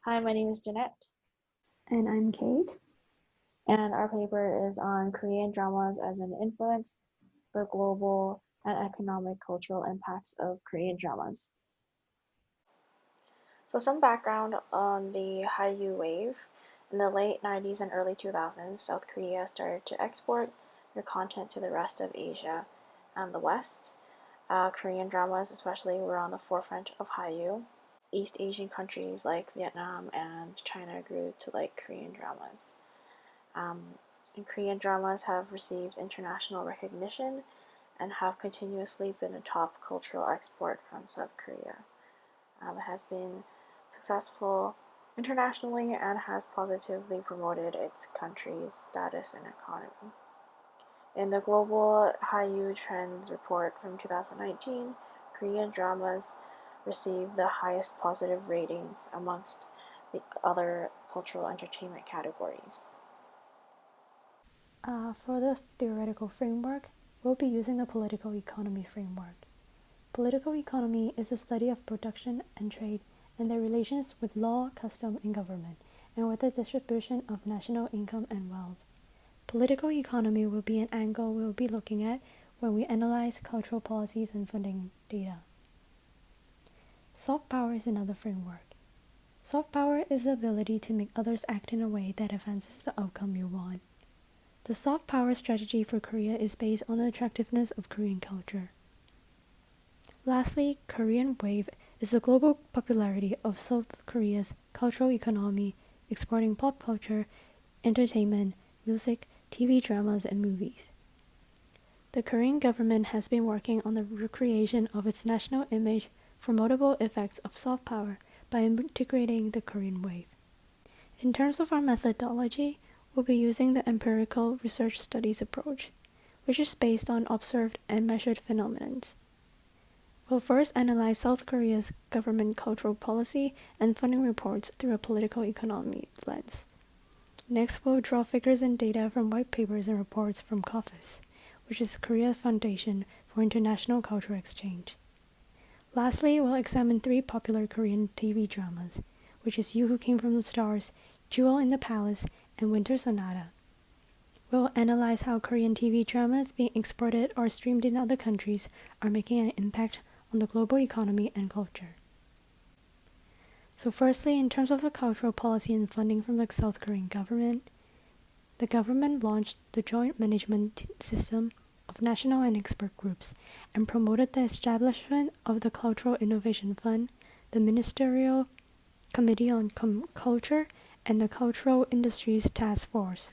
Hi, my name is Jeanette, And I'm Kate. and our paper is on Korean dramas as an influence, the global and economic cultural impacts of Korean dramas. So some background on the Hallyu wave. In the late 90s and early 2000s, South Korea started to export their content to the rest of Asia and the West. Korean dramas especially were on the forefront of Hallyu. East Asian countries like Vietnam and China grew to like Korean dramas. Um, and Korean dramas have received international recognition and have continuously been a top cultural export from South Korea. It has been successful internationally and has positively promoted its country's status and economy. In the Global Hallyu Trends report from 2019, Korean dramas received the highest positive ratings amongst the other cultural entertainment categories. For the theoretical framework, we'll be using the political economy framework. Political economy is the study of production and trade and their relations with law, custom, and government, and with the distribution of national income and wealth. Political economy will be an angle we'll be looking at when we analyze cultural policies and funding data. Soft power is another framework. Soft power is the ability to make others act in a way that advances the outcome you want. The soft power strategy for Korea is based on the attractiveness of Korean culture. Lastly, Korean Wave is the global popularity of South Korea's cultural economy, exporting pop culture, entertainment, music, TV dramas, and movies. The Korean government has been working on the recreation of its national image for multiple effects of soft power by integrating the Korean Wave. In terms of our methodology, we'll be using the empirical research studies approach, which is based on observed and measured phenomena. We'll first analyze South Korea's government cultural policy and funding reports through a political economy lens. Next, we'll draw figures and data from white papers and reports from KOFIS, which is Korea Foundation for International Cultural Exchange. Lastly, we'll examine 3 popular Korean TV dramas, which is You Who Came From the Stars, Jewel in the Palace, and Winter Sonata. We'll analyze how Korean TV dramas being exported or streamed in other countries are making an impact on the global economy and culture. So firstly, in terms of the cultural policy and funding from the South Korean government, the government launched the Joint Management System of national and expert groups and promoted the establishment of the Cultural Innovation Fund, the Ministerial Committee on Culture, and the Cultural Industries Task Force.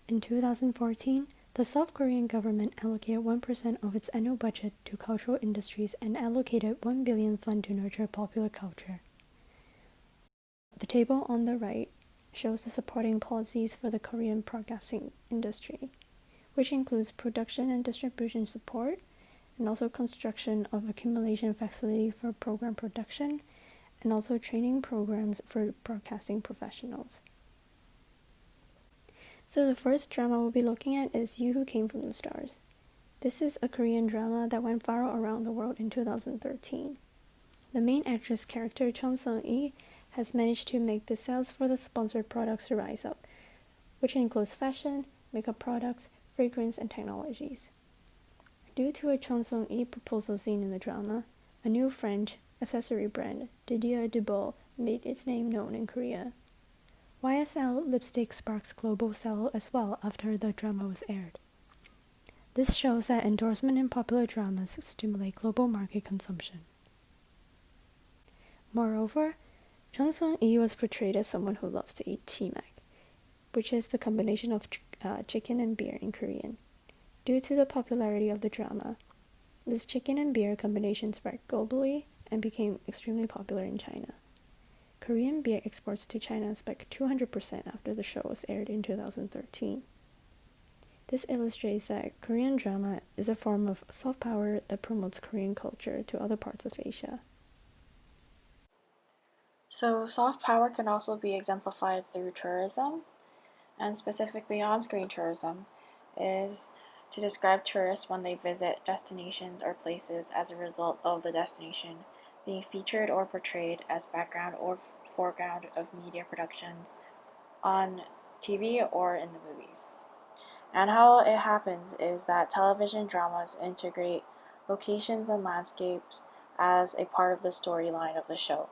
In 2014, the South Korean government allocated 1% of its annual budget to cultural industries and allocated 1 billion fund to nurture popular culture. The table on the right shows the supporting policies for the Korean broadcasting industry, which includes production and distribution support, and also construction of accumulation facility for program production, and also training programs for broadcasting professionals. So the first drama we'll be looking at is You Who Came From the Stars. This is a Korean drama that went viral around the world in 2013. The main actress character Chun Sung-lee has managed to make the sales for the sponsored products rise up, which includes fashion, makeup products, fragrance, and technologies. Due to a Chun Sung-lee proposal scene in the drama, a new French accessory brand, Didier Debout, made its name known in Korea. YSL lipstick sparks global sale as well after the drama was aired. This shows that endorsement in popular dramas stimulate global market consumption. Moreover, Chun Sung-lee was portrayed as someone who loves to eat chimak, which is the combination of chicken and beer in Korean. Due to the popularity of the drama, this chicken and beer combination spread globally and became extremely popular in China. Korean beer exports to China spiked 200% after the show was aired in 2013. This illustrates that Korean drama is a form of soft power that promotes Korean culture to other parts of Asia. So, soft power can also be exemplified through tourism, and specifically on screen tourism, is to describe tourists when they visit destinations or places as a result of the destination being featured or portrayed as background or foreground of media productions on TV or in the movies. And how it happens is that television dramas integrate locations and landscapes as a part of the storyline of the show,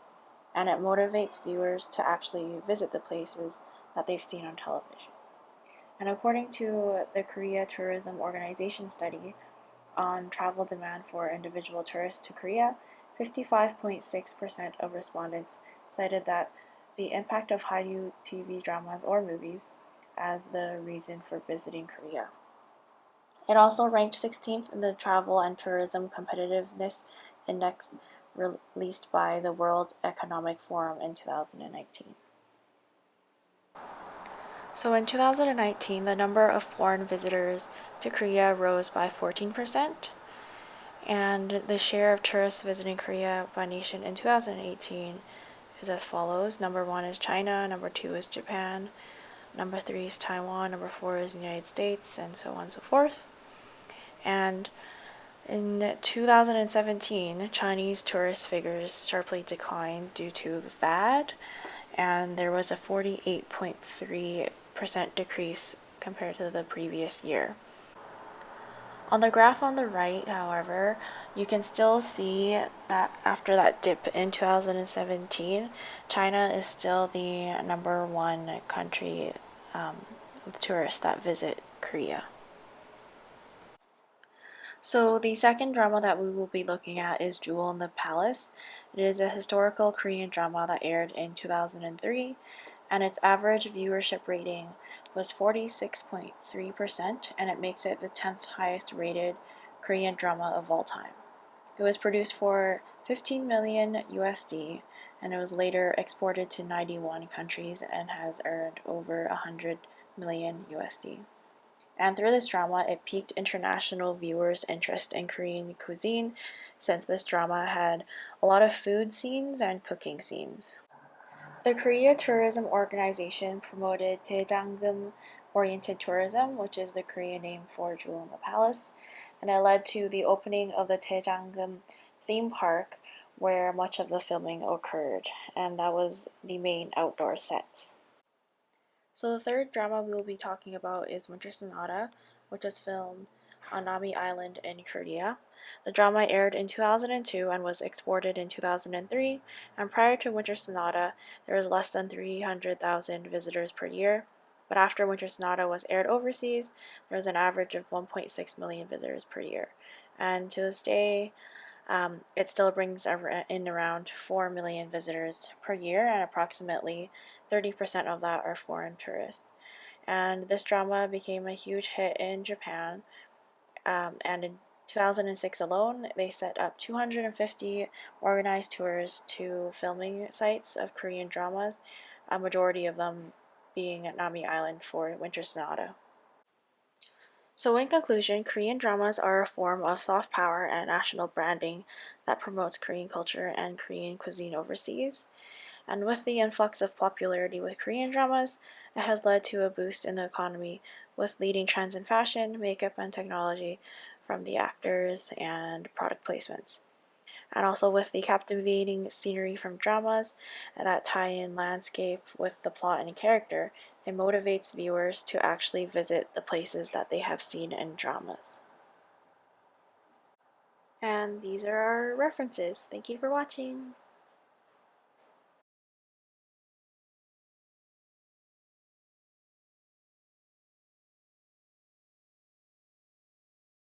and it motivates viewers to actually visit the places that they've seen on television. And according to the Korea Tourism Organization study on travel demand for individual tourists to Korea, 55.6% of respondents cited that the impact of Hallyu TV dramas or movies as the reason for visiting Korea. It also ranked 16th in the Travel and Tourism Competitiveness Index released by the World Economic Forum in 2019. So in 2019, the number of foreign visitors to Korea rose by 14%, and the share of tourists visiting Korea by nation in 2018 is as follows. Number 1 is China, number 2 is Japan, number 3 is Taiwan, number 4 is the United States, and so on and so forth. And in 2017, Chinese tourist figures sharply declined due to the THAAD, and there was a 48.3% decrease compared to the previous year. On the graph on the right, however, you can still see that after that dip in 2017, China is still the number one country with tourists that visit Korea. So the second drama that we will be looking at is Jewel in the Palace. It is a historical Korean drama that aired in 2003, and its average viewership rating was 46.3%, and it makes it the 10th highest rated Korean drama of all time. It was produced for 15 million USD, and it was later exported to 91 countries and has earned over 100 million USD. And through this drama, it piqued international viewers' interest in Korean cuisine, since this drama had a lot of food scenes and cooking scenes. The Korea Tourism Organization promoted Daejangum-oriented tourism, which is the Korean name for Jewel in the Palace, and it led to the opening of the Daejangum theme park, where much of the filming occurred, and that was the main outdoor sets. So the third drama we will be talking about is Winter Sonata, which was filmed on Nami Island in Korea. The drama aired in 2002 and was exported in 2003, and prior to Winter Sonata, there was less than 300,000 visitors per year. But after Winter Sonata was aired overseas, there was an average of 1.6 million visitors per year. And to this day, it still brings in around 4 million visitors per year, and approximately 30% of that are foreign tourists. And this drama became a huge hit in Japan, and in 2006 alone, they set up 250 organized tours to filming sites of Korean dramas, a majority of them being at Nami Island for Winter Sonata. So in conclusion, Korean dramas are a form of soft power and national branding that promotes Korean culture and Korean cuisine overseas. And with the influx of popularity with Korean dramas, it has led to a boost in the economy with leading trends in fashion, makeup, and technology from the actors and product placements. And also with the captivating scenery from dramas that tie in landscape with the plot and character, it motivates viewers to actually visit the places that they have seen in dramas. And these are our references. Thank you for watching.